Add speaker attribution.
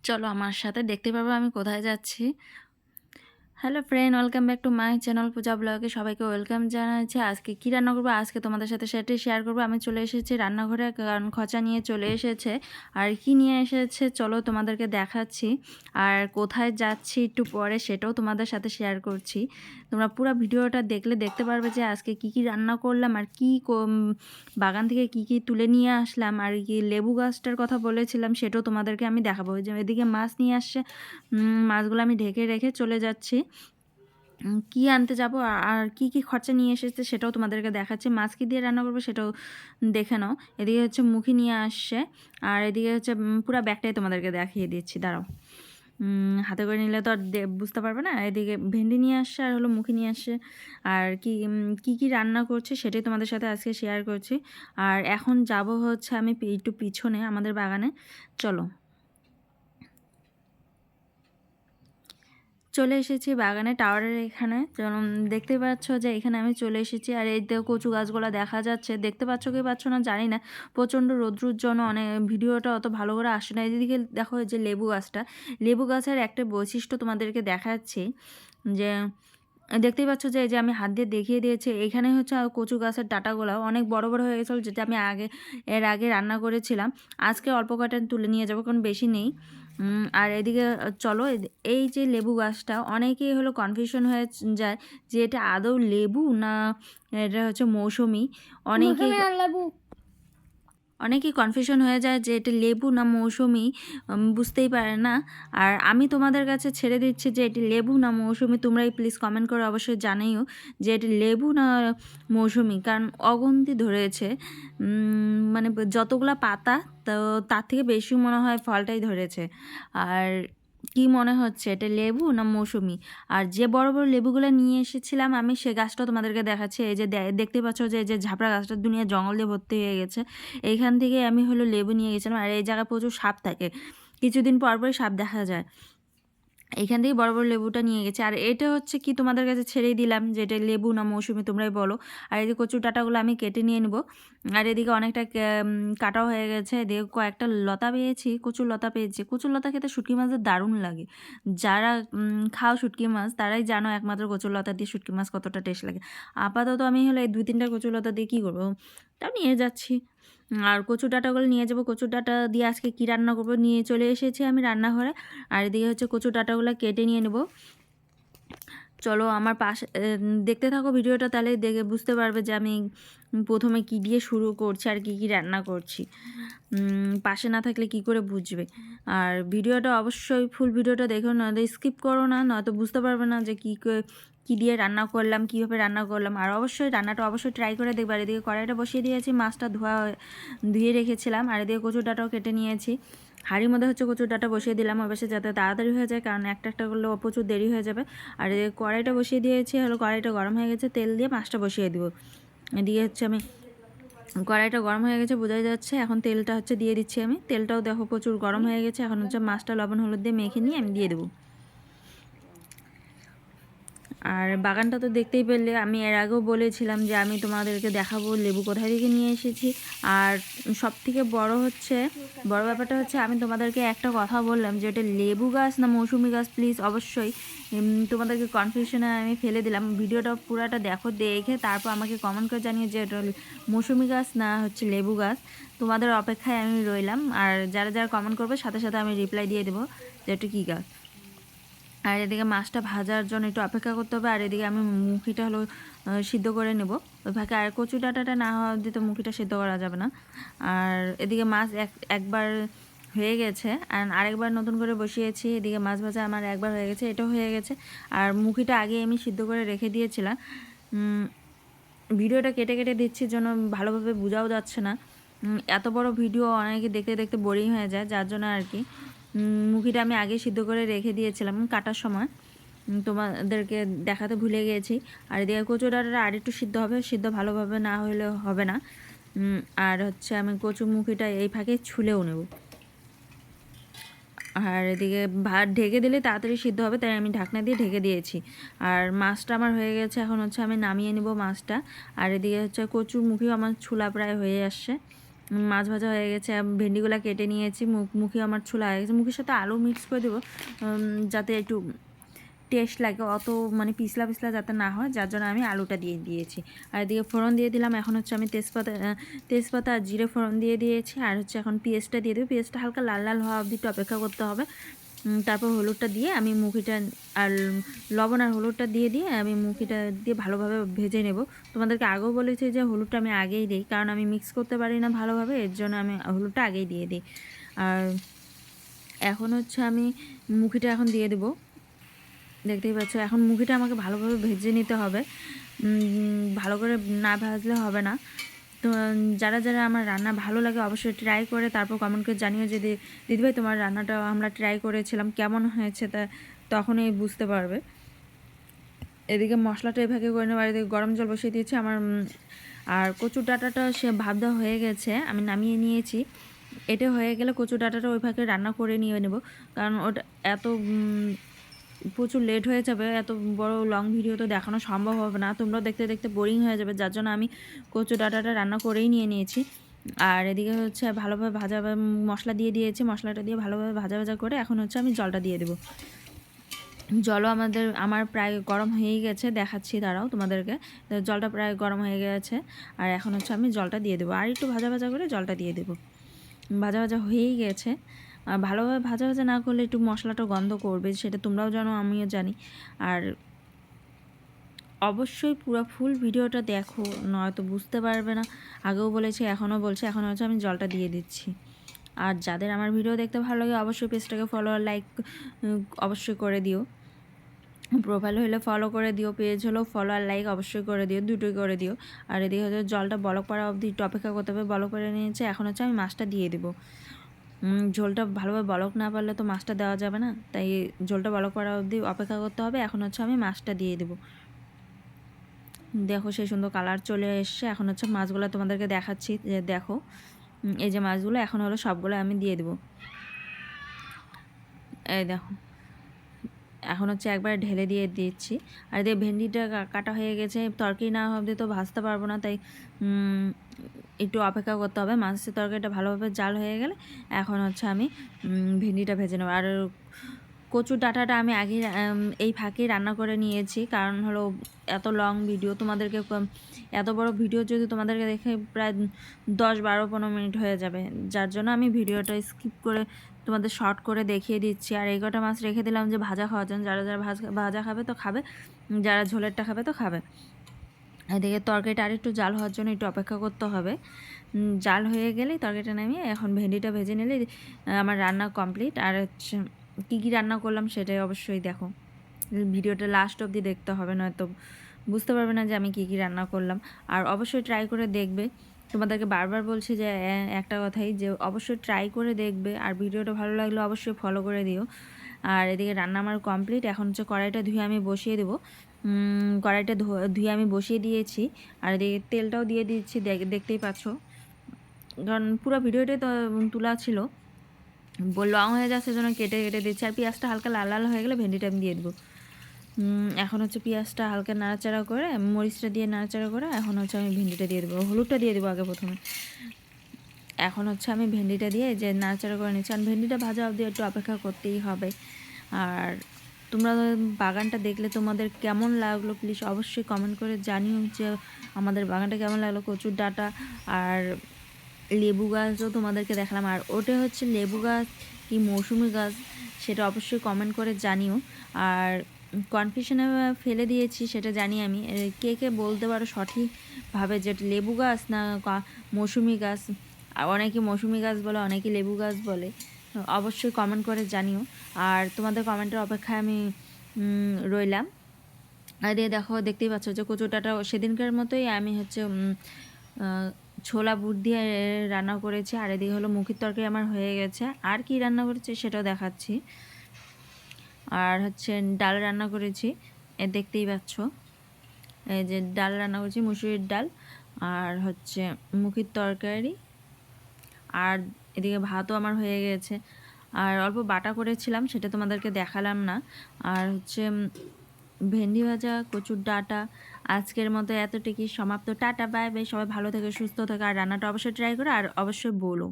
Speaker 1: চলো আমার সাথে দেখতে পারবো আমি কোথায় যাচ্ছি। Hello friend, welcome back to my channel Puja ব্লগে। সবাইকে ওয়েলকাম জানাচ্ছি। আজকে কী রান্না করবো আজকে তোমাদের সাথে সেটাই শেয়ার করবো। আমি চলে এসেছি রান্নাঘরে, কারণ খচা নিয়ে চলে এসেছে। আর কি নিয়ে এসেছে চলো তোমাদেরকে দেখাচ্ছি। আর কোথায় যাচ্ছি একটু পরে সেটাও তোমাদের সাথে শেয়ার করছি। তোমরা পুরো ভিডিওটা দেখলে দেখতে পারবে যে আজকে কি কি রান্না করলাম আর কি বাগান থেকে কি কি তুলে নিয়ে আসলাম। আর কি লেবু গাছটার কথা বলেছিলাম সেটাও তোমাদেরকে আমি দেখাবো। যে এদিকে মাছ নিয়ে আসছে, মাছগুলো আমি ঢেকে রেখে চলে যাচ্ছি। কি আনতে যাব আর কি কি খরচা নিয়ে এসেছে সেটাও তোমাদেরকে দেখাচ্ছি। মাছ কি দিয়ে রান্না করবো সেটাও দেখে নাও। এদিকে হচ্ছে মুখি নিয়ে আসছে, আর এদিকে হচ্ছে পুরো ব্যাগটাই তোমাদেরকে দেখিয়ে দিচ্ছি। দাঁড়াও, হাতে করে নিলে তো আর বুঝতে পারবে না। এদিকে ভেন্ডি নিয়ে আসছে আর হলো মুখি নিয়ে আসছে। আর কি কি রান্না করছে সেটাই তোমাদের সাথে আজকে শেয়ার করছি। আর এখন যাব হচ্ছে আমি একটু পিছনে আমাদের বাগানে। চলো, চলে এসেছি বাগানে টাওয়ারের এখানে। দেখতে পাচ্ছ যে এখানে আমি চলে এসেছি। আর এই কচু গাছগুলো দেখা যাচ্ছে, দেখতে পাচ্ছ কি পাচ্ছ না জানি না, প্রচণ্ড রৌদ্রুর জন্য অনেক ভিডিওটা অত ভালো করে আসে না। এদিকে দেখো যে লেবু গাছটা, লেবু গাছের একটা বৈশিষ্ট্য তোমাদেরকে দেখাচ্ছি। যে দেখতেই পাচ্ছ যে এই যে আমি হাত দিয়ে দেখিয়ে দিয়েছি, এখানে হচ্ছে কচু গাছের ডাঁটাগুলো অনেক বড় বড় হয়ে গেছিলো, যেটা আমি এর আগে রান্না করেছিলাম। আজকে অল্প কটা তুলে নিয়ে যাবো, কারণ বেশি নেই। আর এদিকে চলো, এই যে লেবু গাছটা অনেকেই হলো কনফিউশন হয়ে যায় যে এটা আদৌ লেবু না এটা হচ্ছে মৌসুমি। অনেকেই অনেকেই কনফিউশন হয়ে যায় যে এটা লেবু না মৌসুমি, বুঝতেই পারে না। আর আমি তোমাদের কাছে ছেড়ে দিচ্ছি যে এটি লেবু না মৌসুমি, তোমরাই প্লিজ কমেন্ট করে অবশ্যই জানাইও যে এটি লেবু না মৌসুমি। কারণ অগুন্তি ধরেছে, মানে যতগুলা পাতা তো তার থেকে বেশি মনে হয় ফলটাই ধরেছে। আর কি মনে হচ্ছে এটা লেবু না মৌসুমি? আর যে বড় বড় লেবুগুলো নিয়ে এসেছিলাম আমি, সে গাছটাও তোমাদেরকে দেখাচ্ছি। এই যে দেখতে পাচ্ছ যে এই যে ঝাপড়া গাছটা দুনিয়া জঙ্গল দিয়ে ভর্তি হয়ে গেছে। এইখান থেকে আমি হলো লেবু নিয়ে গেছিলাম। আর এই জায়গায় প্রচুর সাপ থাকে, কিছুদিন পর পরই সাপ দেখা যায়। এইখান থেকে বড় বড় লেবুটা নিয়ে গেছে। আর এটা হচ্ছে কি তোমাদের কাছে ছেড়েই দিলাম যে এটা লেবু না মৌসুমি, তোমরাই বলো। আর এই যে কচুর ডাঁটাগুলো আমি কেটে নিয়ে নেবো। আর এদিকে অনেকটা কাটাও হয়ে গেছে। এদিকে কয়েকটা লতা পেয়েছি, কচুর লতা পেয়েছি। কচুর লতা খেতে শুটকি মাছের দারুণ লাগে। যারা খাও শুটকি মাছ তারাই জানো একমাত্র কচুর লতা দিয়ে শুটকি মাছ কতটা টেস্ট লাগে। আপাতত আমি হলো এই 2-3টা কচুর লতা দিয়ে কী করবো, তাও নিয়ে যাচ্ছি। আর কচুর ডাঁটাগুলো নিয়ে যাবো। কচুর ডাঁটা দিয়ে আজকে কী রান্না করবো, নিয়ে চলে এসেছি আমি রান্নাঘরে। আর এদিকে হচ্ছে কচুর ডাঁটাগুলো কেটে নিয়ে নেব। চলো আমার পাশে দেখতে থাকো ভিডিওটা, তাহলে দেখে বুঝতে পারবে যে আমি প্রথমে কি দিয়ে শুরু করছি আর কি রান্না করছি। পাশে না থাকলে কি করে বুঝবে। আর ভিডিওটা অবশ্যই ফুল ভিডিওটা দেখো, নয়তো স্কিপ করো না, নয়তো বুঝতে পারবে না যে কী দিয়ে রান্না করলাম, কীভাবে রান্না করলাম। আর অবশ্যই রান্নাটা অবশ্যই ট্রাই করে দেখবে। আর এদিকে কড়াইটা বসিয়ে দিয়েছি, মাছটা ধুয়ে রেখেছিলাম। আর এদিকে কচুর ডাঁটাও কেটে নিয়েছি। হাঁড়ির মধ্যে হচ্ছে কচুর ডাঁটা বসিয়ে দিলাম অবশ্যই, যাতে তাড়াতাড়ি হয়ে যায়, কারণ একটা একটা করলেও প্রচুর দেরি হয়ে যাবে। আর এদিকে কড়াইটা বসিয়ে দিয়েছি, হলো কড়াইটা গরম হয়ে গেছে, তেল দিয়ে মাছটা বসিয়ে দিব। এদিকে হচ্ছে আমি কড়াইটা গরম হয়ে গেছে বোঝাই যাচ্ছে। এখন তেলটা হচ্ছে দিয়ে দিচ্ছি আমি। তেলটাও দেখো প্রচুর গরম হয়ে গেছে। এখন হচ্ছে মাছটা লবণ হলুদ দিয়ে মেখে নিয়ে আমি দিয়ে দেবো। আর বাগানটা তো দেখতেই পেলে, আমি এর আগেও বলেছিলাম যে আমি তোমাদেরকে দেখাবো লেবু কোথায় থেকে নিয়ে এসেছি। আর সব থেকে বড় ব্যাপারটা হচ্ছে আমি তোমাদেরকে একটা কথা বললাম যে এটা লেবু গাছ না মৌসুমি গাছ, প্লিজ অবশ্যই তোমাদেরকে কনফিউশনে আমি ফেলে দিলাম। ভিডিওটা পুরাটা দেখো, দেখে তারপর আমাকে কমেন্ট করে জানিয়ে যে এটা মৌসুমি গাছ না হচ্ছে লেবু গাছ। তোমাদের অপেক্ষায় আমি রইলাম। আর যারা যারা কমেন্ট করবে সাথে সাথে আমি রিপ্লাই দিয়ে দেবো যে এটা কী গাছ। আর এদিকে মাছটা ভাজার জন্য একটু অপেক্ষা করতে হবে। আর এদিকে আমি মুখিটা হলো সিদ্ধ করে নেব ওই ফাঁকে। আর কচু ডাঁটাটা না হওয়া অবধি তো মুখিটা সিদ্ধ করা যাবে না। আর এদিকে মাছ একবার হয়ে গেছে, আর আরেকবার নতুন করে বসিয়েছি। এদিকে মাছ ভাজা আমার একবার হয়ে গেছে, এটাও হয়ে গেছে। আর মুখিটা আগে আমি সিদ্ধ করে রেখে দিয়েছিলাম। ভিডিওটা কেটে কেটে দিচ্ছি জন্য ভালোভাবে বোঝাও যাচ্ছে না। এত বড় ভিডিও অনেকে দেখতে দেখতে বোরিং হয়ে যায়, যার জন্য আর কি মুখিটা আমি আগে সিদ্ধ করে রেখে দিয়েছিলাম কাটার সময়, তোমাদেরকে দেখাতে ভুলে গিয়েছি। আর এদিকে কচু ডাঁটাটা আর একটু সিদ্ধ হবে, সিদ্ধ ভালোভাবে না হলে হবে না। আর হচ্ছে আমি কচু মুখিটা এই ফাঁকে ছুলেও নেব। আর এদিকে ভাত ঢেকে দিলে তাড়াতাড়ি সিদ্ধ হবে, তাই আমি ঢাকনা দিয়ে ঢেকে দিয়েছি। আর মাছটা আমার হয়ে গেছে, এখন হচ্ছে আমি নামিয়ে নেব মাছটা। আর এদিকে হচ্ছে কচুর মুখিও আমার ছুলা প্রায় হয়ে আসছে। মাছ ভাজা হয়ে গেছে, ভেন্ডিগুলো কেটে নিয়েছি, মুখে আমার ছোলা হয়ে গেছে। মুখের সাথে আলু মিক্স করে দেবো যাতে একটু টেস্ট লাগে, অত মানে পিছলা পিছলা যাতে না হয়, যার জন্য আমি আলুটা দিয়ে দিয়েছি। আর এদিকে ফোড়ন দিয়ে দিলাম। এখন হচ্ছে আমি তেজপাতা আর জিরে ফোড়ন দিয়ে দিয়েছি। আর হচ্ছে এখন পেঁয়াজটা দিয়ে দেবো। পেঁয়াজটা হালকা লাল লাল হওয়া অবধি অপেক্ষা করতে হবে। তারপর হলুদটা দিয়ে আমি মুখিটা আর লবণ আর হলুদটা দিয়ে আমি মুখিটা দিয়ে ভালোভাবে ভেজে নেব। তোমাদেরকে আগেও বলেছি যে হলুদটা আমি আগেই দিই, কারণ আমি মিক্স করতে পারি না ভালোভাবে, এর জন্য আমি হলুদটা আগেই দিয়ে দিই। আর এখন হচ্ছে আমি মুখিটা এখন দিয়ে দেবো। দেখতেই পাচ্ছ, এখন মুখিটা আমাকে ভালোভাবে ভেজে নিতে হবে, ভালো করে না ভাজলে হবে না। তো যারা যারা আমার রান্না ভালো লাগে অবশ্যই ট্রাই করে তারপর কমেন্ট করে জানিও যে দিদিভাই তোমার রান্নাটা আমরা ট্রাই করেছিলাম, কেমন হয়েছে, তা তখনই বুঝতে পারবে। এদিকে মশলাটা এভাবে করে নেব। আর এদিকে গরম জল বসিয়ে দিয়েছি আমার। আর কচুর ডাঁটাটা সে ভাব দেওয়া হয়ে গেছে, আমি নামিয়ে নিয়েছি। এটা হয়ে গেলে কচুর ডাঁটাটা ওইভাবে রান্না করে নিয়ে নেব, কারণ ওটা এত প্রচুর লেট হয়ে যাবে, এত বড় লং ভিডিও তো দেখানো সম্ভব হবে না, তোমরাও দেখতে দেখতে বোরিং হয়ে যাবে, যার জন্য আমি কচু ডাঁটাটা রান্না করেই নিয়ে নিয়েছি। আর এদিকে হচ্ছে ভালোভাবে ভাজা মশলা দিয়ে দিয়েছি, মশলাটা দিয়ে ভালোভাবে ভাজা ভাজা করে এখন হচ্ছে আমি জলটা দিয়ে দেবো। জলও আমার প্রায় গরম হয়েই গেছে, দেখাচ্ছি দাঁড়াও তোমাদেরকে। জলটা প্রায় গরম হয়ে গেছে, আর এখন হচ্ছে আমি জলটা দিয়ে দেবো। আর একটু ভাজা ভাজা করে জলটা দিয়ে দেবো। ভাজা ভাজা হয়েই গেছে। ভালোভাবে ভাজা ভাজা না করলে একটু মশলাটা গন্ধ করবে, সেটা তোমরাও জানো আমিও জানি। আর অবশ্যই পুরো ফুল ভিডিওটা দেখো, নয়তো বুঝতে পারবে না। আগেও বলেছি, এখনও বলছি, এখন হচ্ছে আমি জলটা দিয়ে দিচ্ছি। আর যাদের আমার ভিডিও দেখতে ভালো লাগে অবশ্যই পেজটাকে ফলো আর লাইক অবশ্যই করে দিও। প্রোফাইল হলে ফলো করে দিও, পেজ হলেও ফলো আর লাইক অবশ্যই করে দিও, দুটোই করে দিও। আর এদিকে হচ্ছে জলটা বলক পড়া অবধি একটু অপেক্ষা করতে হবে। বলক করে নিয়েছে, এখন হচ্ছে আমি মাছটা দিয়ে দেবো। ঝোলটা ভালোভাবে বলক না পারলে তো মাছটা দেওয়া যাবে না, তাই ঝোলটা বলক করা অবধি অপেক্ষা করতে হবে। এখন হচ্ছে আমি মাছটা দিয়ে দেবো। দেখো সেই সুন্দর কালার চলে এসছে। এখন হচ্ছে মাছগুলো তোমাদেরকে দেখাচ্ছি, যে দেখো এই যে মাছগুলো এখন হলো সবগুলো আমি দিয়ে দেবো। এই দেখো, এখন হচ্ছে একবার ঢেলে দিয়ে দিচ্ছি। আর এদিকে ভেন্ডিটা কাটা হয়ে গেছে, তরকারি না হবে তো ভাজতে পারবো না, তাই একটু অপেক্ষা করতে হবে। মাছের তরকারিটা ভালোভাবে জাল হয়ে গেলে এখন হচ্ছে আমি ভেন্ডিটা ভেজে নেবো। আর কচুর ডাঁটাটা আমি আগে এই ফাঁকেই রান্না করে নিয়েছি, কারণ হলো এত লং ভিডিও তোমাদেরকে, এত বড় ভিডিও যদি তোমাদেরকে দেখে প্রায় 10-12-15 মিনিট হয়ে যাবে, যার জন্য আমি ভিডিওটা স্কিপ করে তোমাদের শর্ট করে দেখিয়ে দিচ্ছি। আর এই কটা মাছ রেখে দিলাম যে ভাজা খাওয়ার জন্য, যারা যারা ভাজা খাবে তো খাবে, যারা ঝোলেরটা খাবে তো খাবে। এদিকে তরকারিটা আর একটু জাল হওয়ার জন্য একটু অপেক্ষা করতে হবে। জাল হয়ে গেলেই তরকারিটা নামিয়ে এখন ভেন্ডিটা ভেজে নিলে আমার রান্না কমপ্লিট। আর হচ্ছে কী কী রান্না করলাম সেটাই অবশ্যই দেখো, ভিডিওটা লাস্ট অবধি দেখতে হবে, নয়তো বুঝতে পারবে না যে আমি কী কী রান্না করলাম। আর অবশ্যই ট্রাই করে দেখবে, তোমাদেরকে বারবার বলছি যে একটা কথাই, যে অবশ্যই ট্রাই করে দেখবে। আর ভিডিওটা ভালো লাগলে অবশ্যই ফলো করে দিও। আর এদিকে রান্না আমার কমপ্লিট। এখন হচ্ছে কড়াইটা ধুয়ে আমি বসিয়ে দেবো। কড়াইটা ধুয়ে আমি বসিয়ে দিয়েছি। আর এদিকে তেলটাও দিয়ে দিচ্ছি, দেখতেই পাচ্ছ, কারণ পুরো ভিডিওটাই তো তোলা ছিল, লং হয়ে যাচ্ছে জন্য কেটে কেটে দিচ্ছি। আর পেঁয়াজটা হালকা লাল লাল হয়ে গেলে ভেন্ডিটা আমি দিয়ে দেবো। এখন হচ্ছে পেঁয়াজটা হালকা নাড়াচাড়া করে, মরিচটা দিয়ে নাড়াচাড়া করে এখন হচ্ছে আমি ভেন্ডিটা দিয়ে দেবো। হলুদটা দিয়ে দেবো আগে প্রথমে। এখন হচ্ছে আমি ভেন্ডিটা দিয়ে যে নাড়াচাড়া করে নিচ্ছি। আর ভেন্ডিটা ভাজা অবধি একটু অপেক্ষা করতেই হবে। আর তোমরা বাগানটা দেখলে তোমাদের কেমন লাগলো প্লিজ অবশ্যই কমেন্ট করে জানিও, যে আমাদের বাগানটা কেমন লাগলো। কচুর ডাঁটা আর লেবু গাছও তোমাদেরকে দেখালাম। আর ওটা হচ্ছে লেবু গাছ কি মৌসুমি গাছ সেটা অবশ্যই কমেন্ট করে জানিও। আর কনফিউশনে ফেলে দিয়েছি সেটা জানি আমি, কে কে বলতে পারো সঠিকভাবে যে লেবু গাছ না মৌসুমি গাছ। অনেকে মৌসুমি গাছ বলে, অনেকে লেবু গাছ বলে, অবশ্যই কমেন্ট করে জানিও। আর তোমাদের কমেন্টের অপেক্ষায় আমি রইলাম। আর দিয়ে দেখো, দেখতেই পাচ্ছ যে কচুটাটা সেদিনকার মতোই আমি হচ্ছে ছোলা বুট দিয়ে রান্না করেছি। আর এদিকে হলো মুখির তরকারি আমার হয়ে গেছে। আর কি রান্না করেছি সেটাও দেখাচ্ছি। আর হচ্ছে ডাল রান্না করেছি, দেখতেই পাচ্ছ, এই যে ডাল রান্না করেছি, মুসুরির ডাল, আর হচ্ছে মুখির তরকারি, আর এদিকে ভাতও আমার হয়ে গেছে। আর অল্প বাটা করেছিলাম সেটা তোমাদেরকে দেখালাম না। আর হচ্ছে ভেন্ডি ভাজা, কচুর ডাঁটা আজকের মতো এতটুকুই সমাপ্ত। Tata, bye, bye. সবাই ভালো থেকো, সুস্থ থেকো। আর রান্নাটা অবশ্যই ট্রাই করো আর অবশ্যই বলো।